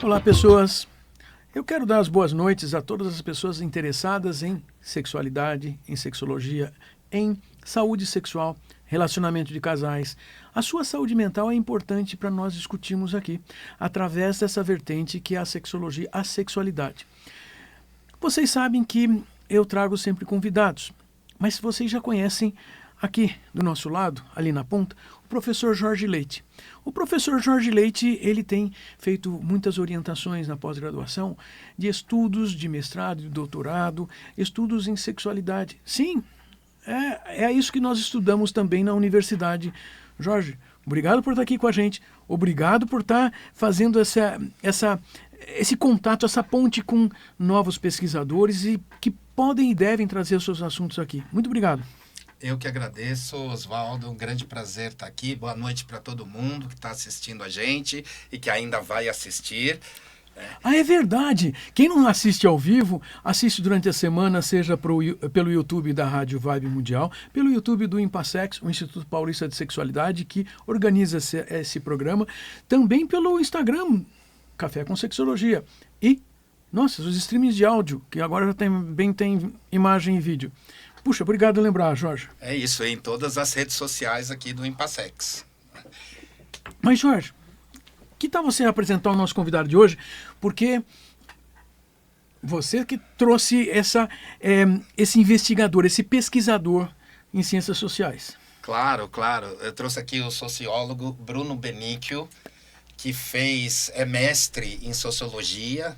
Olá, pessoas. Eu quero dar as boas noites a todas as pessoas interessadas em sexualidade, em sexologia, em saúde sexual, relacionamento de casais. A sua saúde mental é importante para nós discutirmos aqui, através dessa vertente que é a sexologia, a sexualidade. Vocês sabem que eu trago sempre convidados, mas vocês já conhecem aqui do nosso lado, ali na ponta, o professor Jorge Leite. O professor Jorge Leite, ele tem feito muitas orientações na pós-graduação de estudos de mestrado e doutorado, estudos em sexualidade. Sim, é isso que nós estudamos também na universidade. Jorge, obrigado por estar aqui com a gente, obrigado por estar fazendo esse contato, essa ponte com novos pesquisadores e que podem e devem trazer os seus assuntos aqui. Muito obrigado. Eu que agradeço, Oswaldo, um grande prazer estar aqui. Boa noite para todo mundo que está assistindo a gente e que ainda vai assistir. Ah, é verdade! Quem não assiste ao vivo, assiste durante a semana, seja pelo YouTube da Rádio Vibe Mundial, pelo YouTube do Impassex, o Instituto Paulista de Sexualidade, que organiza esse programa, também pelo Instagram, Café com Sexologia. E, nossa, os streamings de áudio, que agora já também tem imagem e vídeo. Puxa, obrigado por lembrar, Jorge. É isso, em todas as redes sociais aqui do Impassex. Mas, Jorge, que tal você apresentar o nosso convidado de hoje? Porque você que trouxe esse investigador, esse pesquisador em ciências sociais. Claro. Eu trouxe aqui o sociólogo Bruno Benício, que é mestre em sociologia,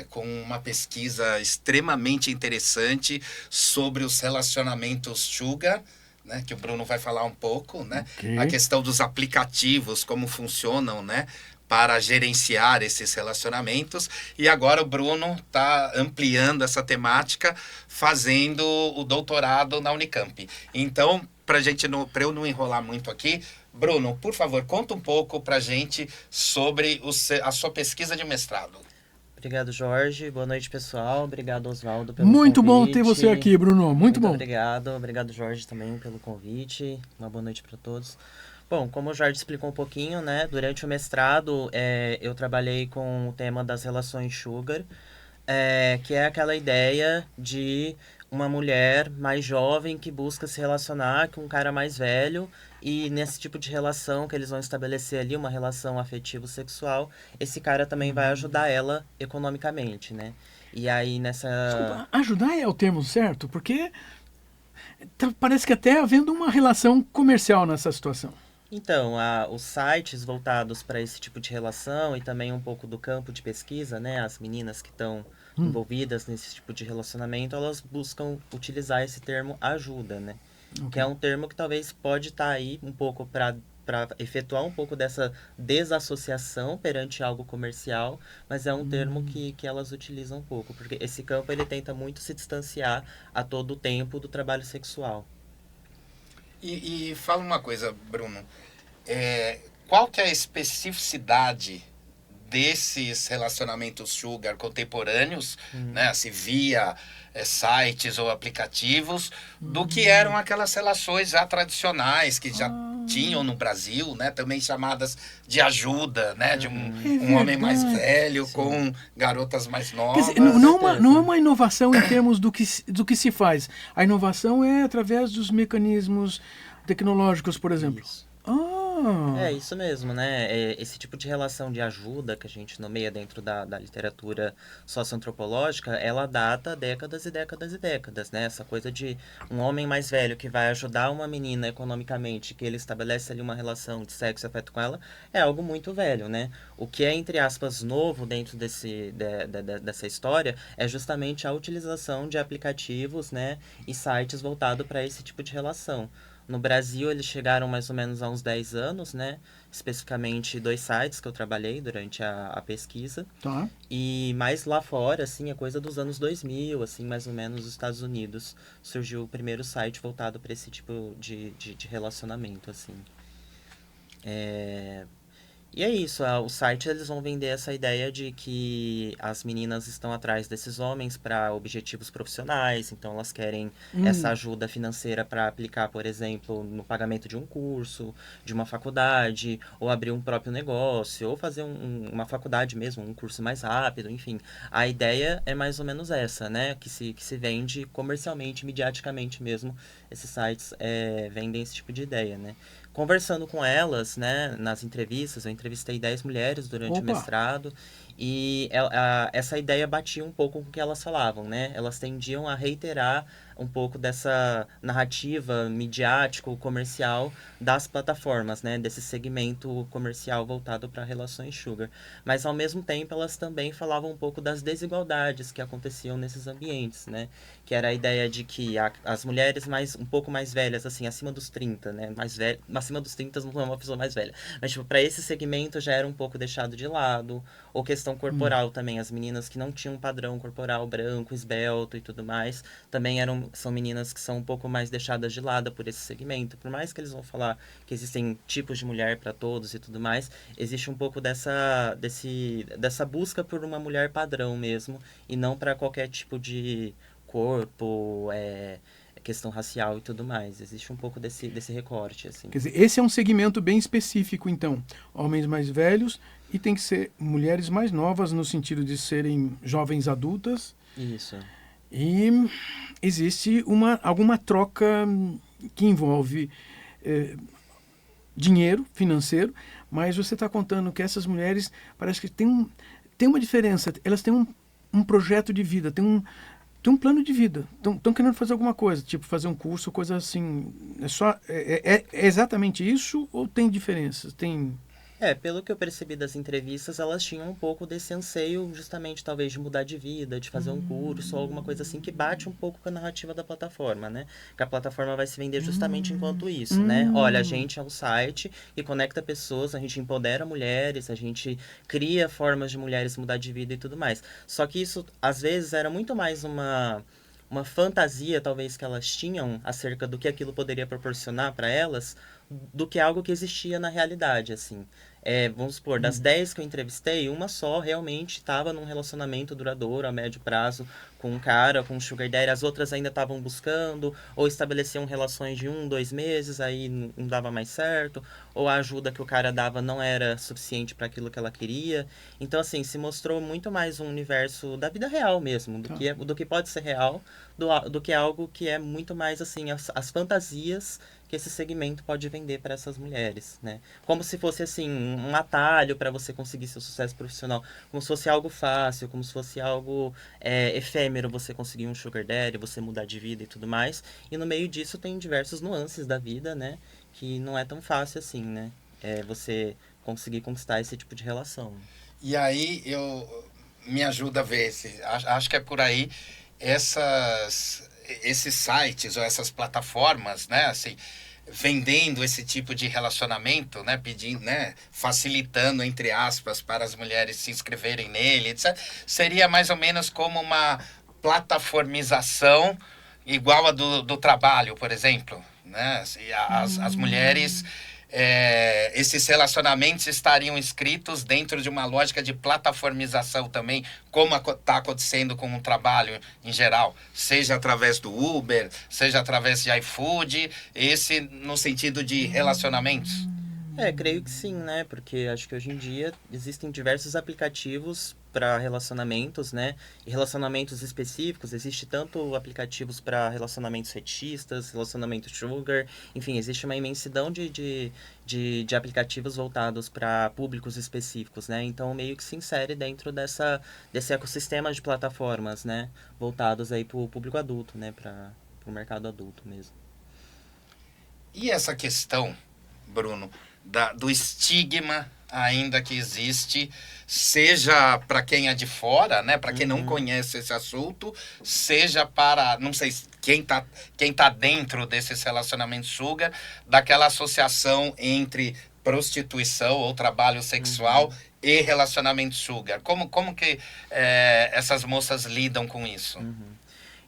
com uma pesquisa extremamente interessante sobre os relacionamentos sugar, né, que o Bruno vai falar um pouco, né? Okay. A questão dos aplicativos, como funcionam, né, para gerenciar esses relacionamentos. E agora o Bruno está ampliando essa temática, fazendo o doutorado na Unicamp. Então, para eu não enrolar muito aqui, Bruno, por favor, conta um pouco para a gente sobre a sua pesquisa de mestrado. Obrigado, Jorge. Boa noite, pessoal. Obrigado, Oswaldo, pelo Muito convite. Bom ter você aqui, Bruno. Muito bom. Obrigado. Obrigado, Jorge, também pelo convite. Uma boa noite para todos. Bom, como o Jorge explicou um pouquinho, né? Durante o mestrado, eu trabalhei com o tema das relações sugar, que é aquela ideia de uma mulher mais jovem que busca se relacionar com um cara mais velho. E nesse tipo de relação que eles vão estabelecer ali, uma relação afetivo-sexual, esse cara também vai ajudar ela economicamente, né? E aí nessa... Desculpa, ajudar é o termo certo? Porque parece que até havendo uma relação comercial nessa situação. Então, os sites voltados para esse tipo de relação e também um pouco do campo de pesquisa, né? As meninas que estão envolvidas nesse tipo de relacionamento, elas buscam utilizar esse termo ajuda, né? Okay. Que é um termo que talvez pode estar aí um pouco para efetuar um pouco dessa desassociação perante algo comercial, mas é um termo que elas utilizam um pouco, porque esse campo ele tenta muito se distanciar a todo o tempo do trabalho sexual. E fala uma coisa, Bruno, qual que é a especificidade desses relacionamentos sugar contemporâneos, né, se via sites ou aplicativos, do que eram aquelas relações já tradicionais que já tinham no Brasil, né, também chamadas de ajuda, né, de um homem mais velho com garotas mais novas. Quer dizer, não é uma inovação em termos do que se faz. A inovação é através dos mecanismos tecnológicos, por exemplo. Isso. É isso mesmo, né? Esse tipo de relação de ajuda que a gente nomeia dentro da literatura socioantropológica, ela data décadas e décadas e décadas, né? Essa coisa de um homem mais velho que vai ajudar uma menina economicamente, que ele estabelece ali uma relação de sexo e afeto com ela, é algo muito velho, né? O que é, entre aspas, novo dentro dessa história é justamente a utilização de aplicativos, né? E sites voltados para esse tipo de relação. No Brasil, eles chegaram mais ou menos há uns 10 anos, né? Especificamente 2 sites que eu trabalhei durante a pesquisa. Tá. E mais lá fora, assim, é coisa dos anos 2000, assim, mais ou menos, nos Estados Unidos, surgiu o primeiro site voltado para esse tipo de relacionamento, assim. E é isso, o site eles vão vender essa ideia de que as meninas estão atrás desses homens para objetivos profissionais, então elas querem essa ajuda financeira para aplicar, por exemplo, no pagamento de um curso, de uma faculdade, ou abrir um próprio negócio, ou fazer uma faculdade mesmo, um curso mais rápido, enfim. A ideia é mais ou menos essa, né? Que se vende comercialmente, midiaticamente mesmo, esses sites vendem esse tipo de ideia, né? Conversando com elas, né, nas entrevistas, eu entrevistei 10 mulheres durante o mestrado, e essa ideia batia um pouco com o que elas falavam, né? Elas tendiam a reiterar um pouco dessa narrativa midiático-comercial das plataformas, né? Desse segmento comercial voltado para relações sugar. Mas, ao mesmo tempo, elas também falavam um pouco das desigualdades que aconteciam nesses ambientes, né? Que era a ideia de que as mulheres um pouco mais velhas, assim, acima dos 30, né? Acima dos 30 não é uma pessoa mais velha. Mas, tipo, para esse segmento já era um pouco deixado de lado. Ou questão corporal também. As meninas que não tinham um padrão corporal branco, esbelto e tudo mais, também são meninas que são um pouco mais deixadas de lado por esse segmento. Por mais que eles vão falar que existem tipos de mulher para todos e tudo mais, existe um pouco dessa busca por uma mulher padrão mesmo, e não para qualquer tipo de corpo, questão racial e tudo mais. Existe um pouco desse recorte, assim. Quer dizer, esse é um segmento bem específico, então. Homens mais velhos e tem que ser mulheres mais novas, no sentido de serem jovens adultas. Isso. E existe alguma troca que envolve dinheiro financeiro, mas você está contando que essas mulheres parece que tem uma diferença. Elas têm um projeto de vida, tem um plano de vida. Estão querendo fazer alguma coisa, tipo fazer um curso, coisa assim. É exatamente isso ou tem diferenças? Pelo que eu percebi das entrevistas, elas tinham um pouco desse anseio, justamente, talvez, de mudar de vida, de fazer um curso, ou alguma coisa assim, que bate um pouco com a narrativa da plataforma, né? Que a plataforma vai se vender justamente enquanto isso, né? Olha, a gente é um site que conecta pessoas, a gente empodera mulheres, a gente cria formas de mulheres mudar de vida e tudo mais. Só que isso, às vezes, era muito mais uma fantasia, talvez, que elas tinham acerca do que aquilo poderia proporcionar para elas, do que algo que existia na realidade, assim. Vamos supor, das 10 que eu entrevistei, uma só realmente estava num relacionamento duradouro, a médio prazo, com um cara, com um sugar daddy. As outras ainda estavam buscando, ou estabeleciam relações de 1, 2 meses, aí não dava mais certo, ou a ajuda que o cara dava não era suficiente para aquilo que ela queria. Então, assim, se mostrou muito mais um universo da vida real mesmo, do que pode ser real, do que algo que é muito mais, assim, as fantasias que esse segmento pode vender para essas mulheres, né? Como se fosse, assim, um atalho para você conseguir seu sucesso profissional, como se fosse algo fácil, como se fosse algo efêmero, você conseguir um sugar daddy, você mudar de vida e tudo mais. E no meio disso tem diversos nuances da vida, né? Que não é tão fácil assim, né? Você conseguir conquistar esse tipo de relação. E aí me ajuda a ver, acho que é por aí, esses sites ou essas plataformas, né, assim, vendendo esse tipo de relacionamento, né, pedindo, né, facilitando, entre aspas, para as mulheres se inscreverem nele, etc., seria mais ou menos como uma plataformização igual a do trabalho, por exemplo, né? Assim, as mulheres, esses relacionamentos estariam inscritos dentro de uma lógica de plataformização também, como está acontecendo com o trabalho em geral, seja através do Uber, seja através de iFood, esse no sentido de relacionamentos. Creio que sim, né? Porque acho que hoje em dia existem diversos aplicativos para relacionamentos, né? E relacionamentos específicos. Existe tanto aplicativos para relacionamentos fetichistas, relacionamentos sugar, enfim, existe uma imensidão de aplicativos voltados para públicos específicos, né? Então, meio que se insere dentro desse ecossistema de plataformas, né? Voltados aí para o público adulto, né? Para o mercado adulto mesmo. E essa questão, Bruno, do estigma ainda que existe, seja para quem é de fora, né, para quem não conhece esse assunto, seja para, não sei, quem tá dentro desses relacionamentos sugar, daquela associação entre prostituição ou trabalho sexual e relacionamento sugar. Como que essas moças lidam com isso?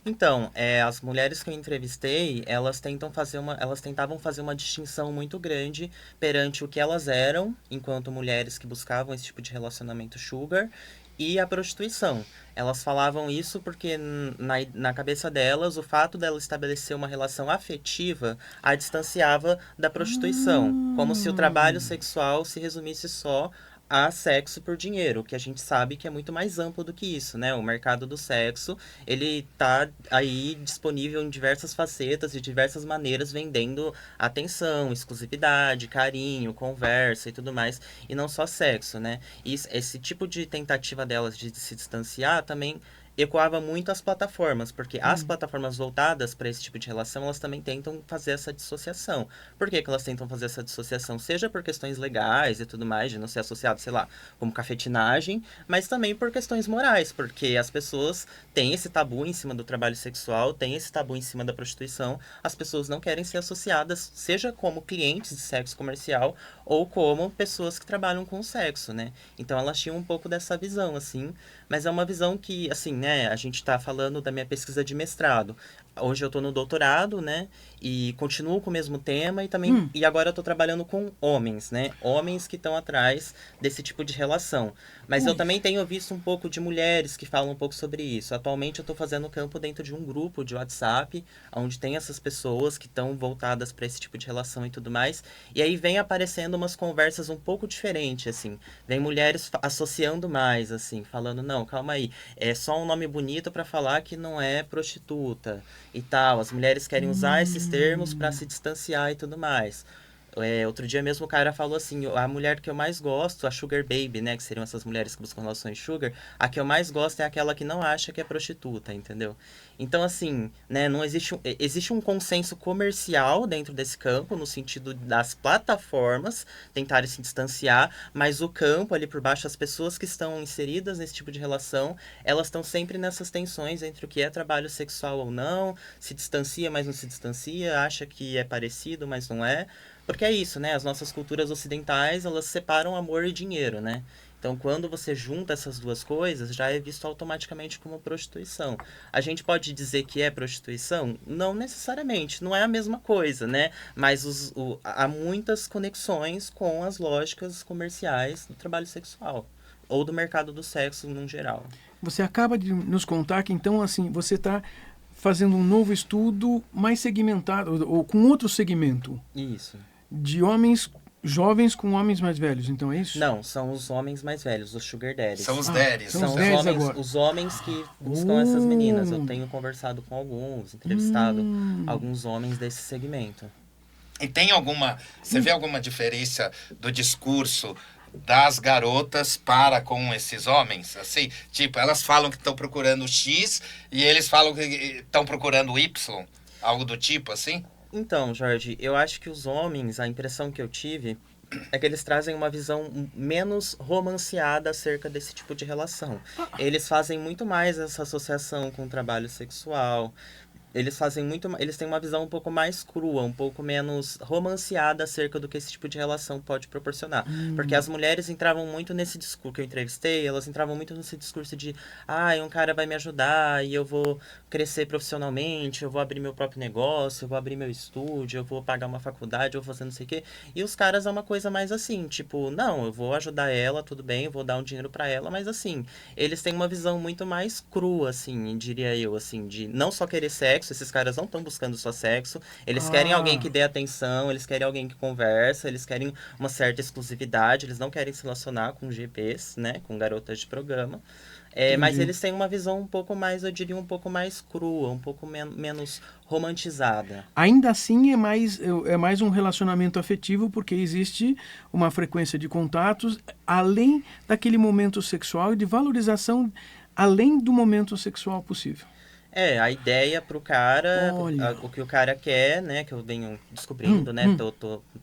Então, as mulheres que eu entrevistei, elas tentavam fazer uma distinção muito grande perante o que elas eram, enquanto mulheres que buscavam esse tipo de relacionamento sugar, e a prostituição. Elas falavam isso porque na cabeça delas, o fato dela estabelecer uma relação afetiva a distanciava da prostituição, como se o trabalho sexual se resumisse só a sexo por dinheiro, que a gente sabe que é muito mais amplo do que isso, né? O mercado do sexo, ele tá aí disponível em diversas facetas, de diversas maneiras, vendendo atenção, exclusividade, carinho, conversa e tudo mais, e não só sexo, né? E esse tipo de tentativa delas de se distanciar também ecoava muito às plataformas, porque as plataformas voltadas para esse tipo de relação, elas também tentam fazer essa dissociação. Por que que elas tentam fazer essa dissociação? Seja por questões legais e tudo mais, de não ser associado, sei lá, como cafetinagem, mas também por questões morais, porque as pessoas têm esse tabu em cima do trabalho sexual, têm esse tabu em cima da prostituição, as pessoas não querem ser associadas, seja como clientes de sexo comercial ou como pessoas que trabalham com sexo, né? Então elas tinham um pouco dessa visão, assim, mas é uma visão que, assim, né, a gente está falando da minha pesquisa de mestrado. Hoje eu estou no doutorado, né, e continuo com o mesmo tema e também, e agora eu estou trabalhando com homens, né, homens que estão atrás desse tipo de relação. Mas eu também tenho visto um pouco de mulheres que falam um pouco sobre isso. Atualmente eu estou fazendo campo dentro de um grupo de WhatsApp, onde tem essas pessoas que estão voltadas para esse tipo de relação e tudo mais. E aí vem aparecendo umas conversas um pouco diferentes, assim. Vem mulheres associando mais, assim, falando, não, calma aí, é só um nome bonito para falar que não é prostituta e tal. As mulheres querem usar esses termos para se distanciar e tudo mais. Outro dia mesmo o cara falou assim, a mulher que eu mais gosto, a Sugar Baby, né, que seriam essas mulheres que buscam relações sugar, a que eu mais gosto é aquela que não acha que é prostituta, entendeu? Então, assim, né, não existe existe um consenso comercial dentro desse campo, no sentido das plataformas tentarem se distanciar, mas o campo ali por baixo, as pessoas que estão inseridas nesse tipo de relação, elas estão sempre nessas tensões entre o que é trabalho sexual ou não, se distancia, mas não se distancia, acha que é parecido, mas não é. Porque é isso, né? As nossas culturas ocidentais, elas separam amor e dinheiro, né? Então, quando você junta essas duas coisas, já é visto automaticamente como prostituição. A gente pode dizer que é prostituição? Não necessariamente, não é a mesma coisa, né? Mas há muitas conexões com as lógicas comerciais do trabalho sexual, ou do mercado do sexo no geral. Você acaba de nos contar que, então, assim, você está fazendo um novo estudo mais segmentado, ou com outro segmento. Isso. De homens jovens com homens mais velhos, então é isso? Não, são os homens mais velhos, os sugar daddies. São os daddies. São Os homens que buscam essas meninas. Eu tenho conversado com alguns, entrevistado alguns homens desse segmento. E tem alguma... Você vê alguma diferença do discurso das garotas para com esses homens? Assim, tipo, elas falam que estão procurando X e eles falam que estão procurando Y? Algo do tipo, assim? Então, Jorge, eu acho que os homens, a impressão que eu tive é que eles trazem uma visão menos romanceada acerca desse tipo de relação. Eles fazem muito mais essa associação com o trabalho sexual. Eles têm uma visão um pouco mais crua, um pouco menos romanceada acerca do que esse tipo de relação pode proporcionar. Porque as mulheres entravam muito nesse discurso que eu entrevistei, elas entravam muito nesse discurso de um cara vai me ajudar e eu vou crescer profissionalmente, eu vou abrir meu próprio negócio, eu vou abrir meu estúdio, eu vou pagar uma faculdade, eu vou fazer não sei o quê. E os caras é uma coisa mais assim, tipo, não, eu vou ajudar ela, tudo bem, eu vou dar um dinheiro pra ela, mas assim, eles têm uma visão muito mais crua, assim, diria eu, assim, de não só querer sexo. Esses caras não estão buscando só sexo, eles querem alguém que dê atenção, eles querem alguém que conversa, eles querem uma certa exclusividade, eles não querem se relacionar com GPs, né, com garotas de programa. Mas eles têm uma visão um pouco mais, eu diria, um pouco mais crua, um pouco menos romantizada. Ainda assim é mais um relacionamento afetivo, porque existe uma frequência de contatos além daquele momento sexual e de valorização além do momento sexual possível. A ideia pro cara, o que o cara quer, né, que eu venho descobrindo, né,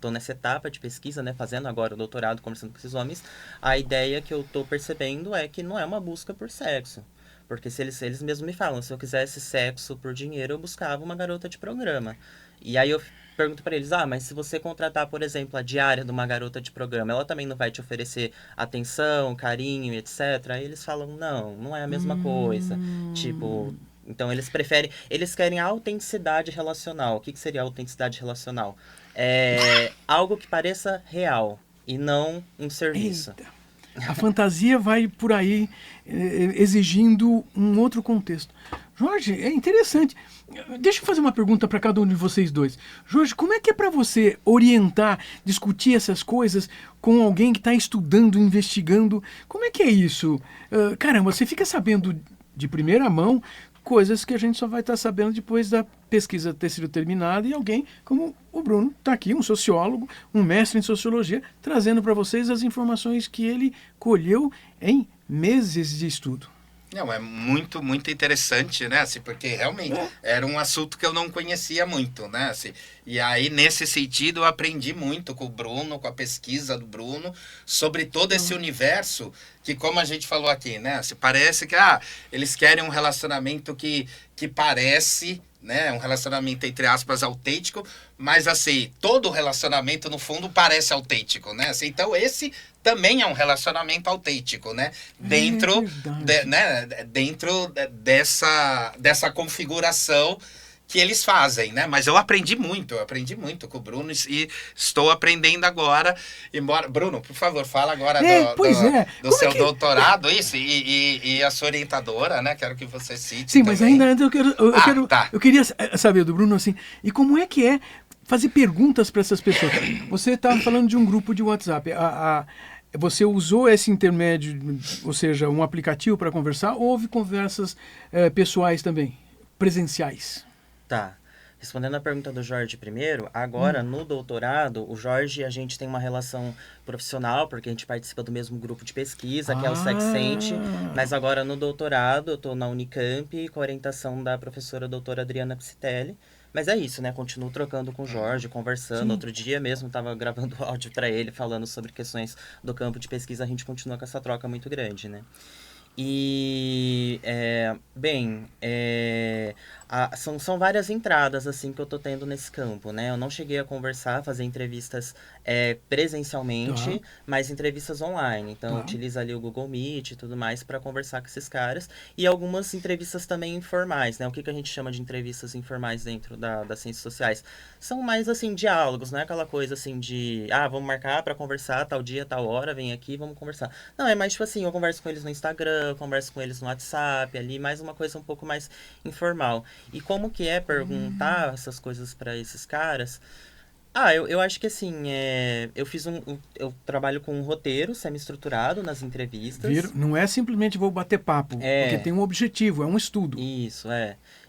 tô nessa etapa de pesquisa, né, fazendo agora o doutorado, conversando com esses homens, a ideia que eu tô percebendo é que não é uma busca por sexo. Porque se eles mesmos me falam, se eu quisesse sexo por dinheiro, eu buscava uma garota de programa. E aí eu pergunto para eles, mas se você contratar, por exemplo, a diária de uma garota de programa, ela também não vai te oferecer atenção, carinho, etc. Aí eles falam, não é a mesma coisa. Tipo, Então, eles querem autenticidade relacional. O que seria autenticidade relacional? Algo que pareça real e não um serviço. Eita. A fantasia vai por aí exigindo um outro contexto. Jorge, é interessante. Deixa eu fazer uma pergunta para cada um de vocês dois. Jorge, como é que é para você orientar, discutir essas coisas com alguém que está estudando, investigando? Como é que é isso? Caramba, você fica sabendo de primeira mão coisas que a gente só vai estar sabendo depois da pesquisa ter sido terminada e alguém como o Bruno está aqui, um sociólogo, um mestre em sociologia, trazendo para vocês as informações que ele colheu em meses de estudo. Não, é muito, muito interessante, né? Assim, porque realmente era um assunto que eu não conhecia muito, né? Assim, e aí, nesse sentido, eu aprendi muito com o Bruno, com a pesquisa do Bruno, sobre todo esse universo que, como a gente falou aqui, né? Assim, parece que eles querem um relacionamento que parece, né? Um relacionamento, entre aspas, autêntico, mas assim, todo relacionamento, no fundo, parece autêntico, né? Assim, então, esse também é um relacionamento autêntico, né? Dentro dessa configuração que eles fazem, né? Mas eu aprendi muito com o Bruno e estou aprendendo agora. Embora, Bruno, por favor, fala agora do seu doutorado, isso, e a sua orientadora, né? Quero que você cite. Sim, também. mas ainda antes eu queria saber do Bruno, assim, e como é que é fazer perguntas para essas pessoas? Você estava falando de um grupo de WhatsApp. Você usou esse intermédio, ou seja, um aplicativo para conversar, ou houve conversas pessoais também, presenciais? Tá. Respondendo a pergunta do Jorge primeiro, agora no doutorado, o Jorge, a gente tem uma relação profissional, porque a gente participa do mesmo grupo de pesquisa, que é o Sexcente, mas agora no doutorado, eu estou na Unicamp, com a orientação da professora doutora Adriana Psitelli. Mas é isso, né? Continuo trocando com o Jorge, conversando. Sim. Outro dia mesmo estava gravando áudio para ele, falando sobre questões do campo de pesquisa. A gente continua com essa troca muito grande, né? E, são várias entradas, assim, que eu tô tendo nesse campo, né? Eu não cheguei a conversar, fazer entrevistas presencialmente, mas entrevistas online. Então, utilizo ali o Google Meet e tudo mais para conversar com esses caras. E algumas entrevistas também informais, né? O que a gente chama de entrevistas informais dentro das ciências sociais? São mais, assim, diálogos, não é aquela coisa, assim, de... vamos marcar para conversar tal dia, tal hora, vem aqui, vamos conversar. Não, é mais, tipo assim, eu converso com eles no Instagram, eu converso com eles no WhatsApp, ali, mais uma coisa um pouco mais informal. E como que é perguntar essas coisas para esses caras? Eu acho que assim, eu trabalho com um roteiro semi-estruturado nas entrevistas. Não é simplesmente vou bater papo, porque tem um objetivo, é um estudo. Isso,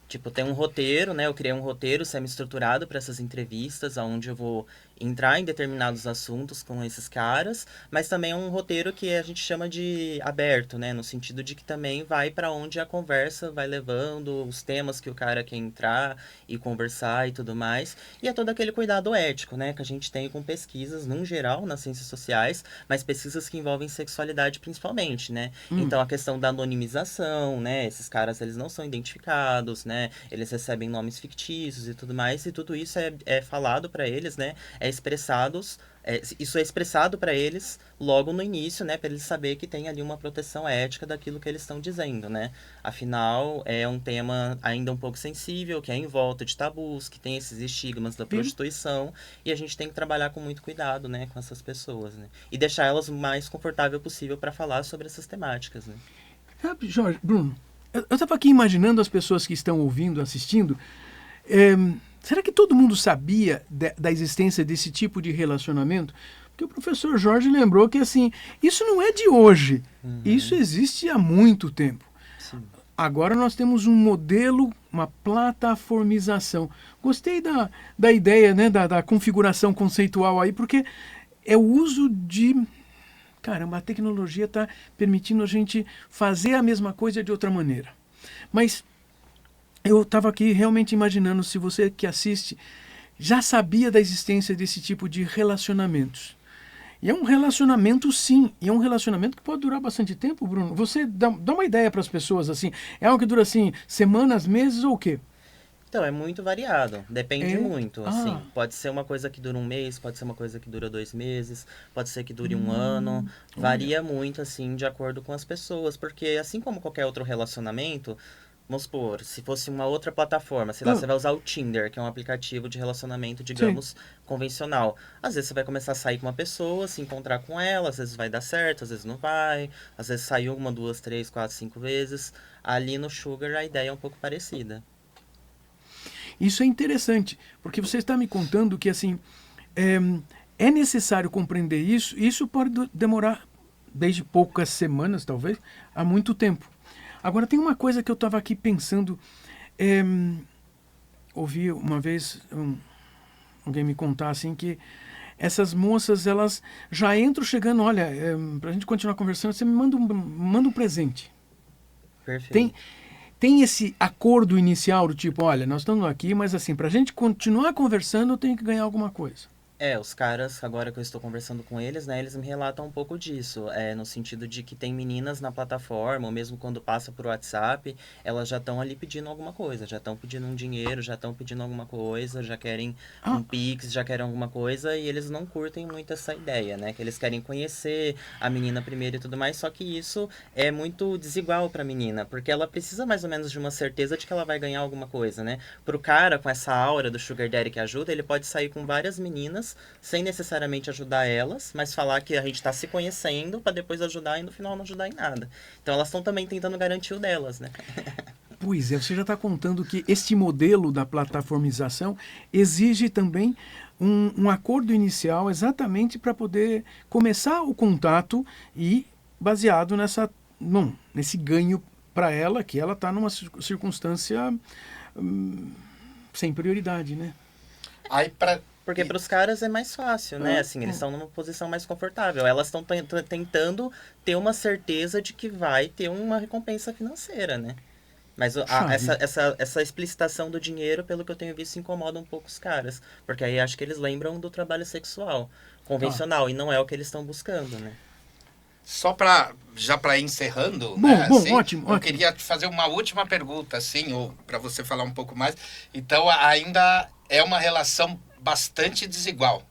Tipo, tem um roteiro, né? Eu criei um roteiro semi-estruturado para essas entrevistas, onde eu vou entrar em determinados assuntos com esses caras, mas também é um roteiro que a gente chama de aberto, né? No sentido de que também vai para onde a conversa vai levando, os temas que o cara quer entrar e conversar e tudo mais. E é todo aquele cuidado ético, né? Que a gente tem com pesquisas, num geral, nas ciências sociais, mas pesquisas que envolvem sexualidade principalmente, né? Então, a questão da anonimização, né? Esses caras, eles não são identificados, né? Eles recebem nomes fictícios e tudo mais, e tudo isso é falado para eles, né? Isso é expressado para eles logo no início, né? Para eles saber que tem ali uma proteção ética daquilo que eles estão dizendo, né? Afinal, é um tema ainda um pouco sensível, que é em volta de tabus, que tem esses estigmas da prostituição, e a gente tem que trabalhar com muito cuidado, né? Com essas pessoas, né? E deixar elas o mais confortável possível para falar sobre essas temáticas, né? Sabe, Jorge, Bruno, eu estava aqui imaginando as pessoas que estão ouvindo, assistindo. Será que todo mundo sabia da existência desse tipo de relacionamento? Porque o professor Jorge lembrou que, assim, isso não é de hoje. Isso existe há muito tempo. Sim. Agora nós temos um modelo, uma plataformização. Gostei da ideia, né, da configuração conceitual aí, porque é o uso de... Caramba, a tecnologia está permitindo a gente fazer a mesma coisa de outra maneira. Mas... eu estava aqui realmente imaginando se você que assiste já sabia da existência desse tipo de relacionamentos. E é um relacionamento, sim. E é um relacionamento que pode durar bastante tempo, Bruno. Você dá uma ideia para as pessoas, assim. É algo que dura, assim, semanas, meses ou o quê? Então, é muito variado. Depende muito, assim. Pode ser uma coisa que dura um mês, pode ser uma coisa que dura 2 meses, pode ser que dure um ano. Varia muito, assim, de acordo com as pessoas. Porque, assim como qualquer outro relacionamento... Vamos supor, se fosse uma outra plataforma, sei lá, você vai usar o Tinder, que é um aplicativo de relacionamento, digamos, convencional. Às vezes você vai começar a sair com uma pessoa, se encontrar com ela, às vezes vai dar certo, às vezes não vai, às vezes saiu 1, 2, 3, 4, 5 vezes. Ali no Sugar a ideia é um pouco parecida. Isso é interessante, porque você está me contando que assim é necessário compreender isso, e isso pode demorar desde poucas semanas, talvez, a muito tempo. Agora, tem uma coisa que eu estava aqui pensando. Ouvi uma vez alguém me contar assim que essas moças, elas já entram chegando, olha, para a gente continuar conversando, você me manda um presente. Perfeito. Tem esse acordo inicial do tipo, olha, nós estamos aqui, mas assim, para a gente continuar conversando, eu tenho que ganhar alguma coisa. Os caras, agora que eu estou conversando com eles, né, eles me relatam um pouco disso, no sentido de que tem meninas na plataforma, ou mesmo quando passa por WhatsApp, elas já estão ali pedindo alguma coisa, já estão pedindo um dinheiro, já estão pedindo alguma coisa, já querem um Pix, já querem alguma coisa, e eles não curtem muito essa ideia, né, que eles querem conhecer a menina primeiro e tudo mais, só que isso é muito desigual para a menina, porque ela precisa mais ou menos de uma certeza de que ela vai ganhar alguma coisa, né. Pro cara, com essa aura do Sugar Daddy que ajuda, ele pode sair com várias meninas, sem necessariamente ajudar elas, mas falar que a gente está se conhecendo para depois ajudar e no final não ajudar em nada. Então elas estão também tentando garantir o delas, né? Pois é, você já está contando que este modelo da plataformização exige também um acordo inicial exatamente para poder começar o contato e baseado nesse ganho para ela, que ela está numa circunstância sem prioridade, né? Aí Porque para os caras é mais fácil, né? Assim, eles estão numa posição mais confortável. Elas estão tentando ter uma certeza de que vai ter uma recompensa financeira, né? Mas essa explicitação do dinheiro, pelo que eu tenho visto, incomoda um pouco os caras. Porque aí acho que eles lembram do trabalho sexual convencional, e não é o que eles estão buscando, né? Só já para ir encerrando, bom, né, assim, ótimo. Eu queria te fazer uma última pergunta, assim, ou para você falar um pouco mais. Então, ainda é uma relação bastante desigual.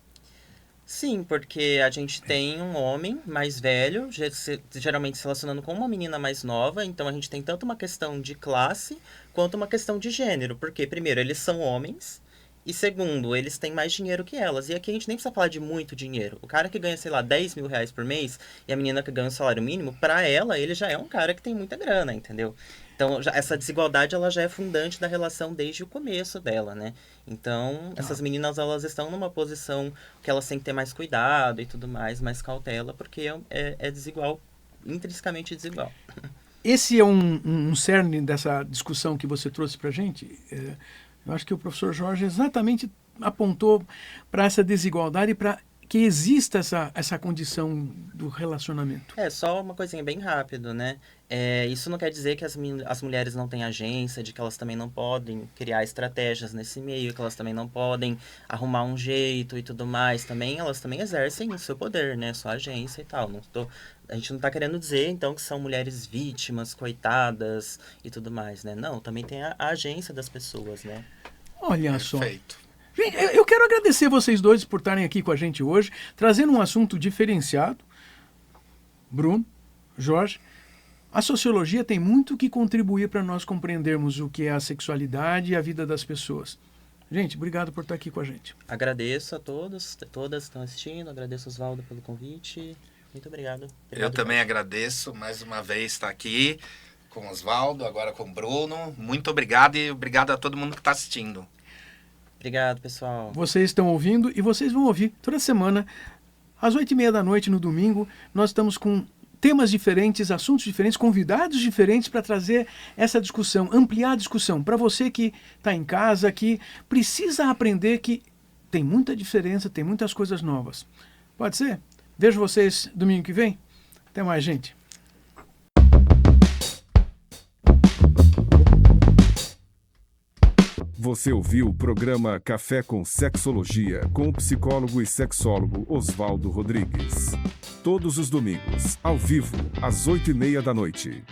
Sim, porque a gente tem um homem mais velho, geralmente se relacionando com uma menina mais nova, então a gente tem tanto uma questão de classe quanto uma questão de gênero, porque, primeiro, eles são homens, e segundo, eles têm mais dinheiro que elas. E aqui a gente nem precisa falar de muito dinheiro. O cara que ganha, sei lá, 10 mil reais por mês, e a menina que ganha um salário mínimo, pra ela, ele já é um cara que tem muita grana, entendeu? Então, essa desigualdade, ela já é fundante da relação desde o começo dela, né? Então, essas meninas, elas estão numa posição que elas têm que ter mais cuidado e tudo mais cautela, porque é desigual, intrinsecamente desigual. Esse é um cerne dessa discussão que você trouxe pra gente. Eu acho que o professor Jorge exatamente apontou para essa desigualdade e para que exista essa condição do relacionamento. Só uma coisinha bem rápido, né? Isso não quer dizer que as mulheres não têm agência, de que elas também não podem criar estratégias nesse meio, que elas também não podem arrumar um jeito e tudo mais. Elas também exercem o seu poder, né? Sua agência e tal. A gente não está querendo dizer, então, que são mulheres vítimas, coitadas e tudo mais, né? Não, também tem a agência das pessoas, né? Olha só. Perfeito. Gente, eu quero agradecer vocês dois por estarem aqui com a gente hoje, trazendo um assunto diferenciado. Bruno, Jorge, a sociologia tem muito que contribuir para nós compreendermos o que é a sexualidade e a vida das pessoas. Gente, obrigado por estar aqui com a gente. Agradeço a todos, todas que estão assistindo, agradeço, Osvaldo, pelo convite. Muito obrigado. Eu também agradeço mais uma vez estar aqui com o Osvaldo, agora com o Bruno. Muito obrigado e obrigado a todo mundo que está assistindo. Obrigado, pessoal. Vocês estão ouvindo e vocês vão ouvir toda semana, às 20h30 no domingo. Nós estamos com temas diferentes, assuntos diferentes, convidados diferentes para trazer essa discussão, ampliar a discussão. Para você que está em casa, que precisa aprender que tem muita diferença, tem muitas coisas novas. Pode ser? Vejo vocês domingo que vem. Até mais, gente. Você ouviu o programa Café com Sexologia, com o psicólogo e sexólogo Osvaldo Rodrigues. Todos os domingos, ao vivo, às 20h30.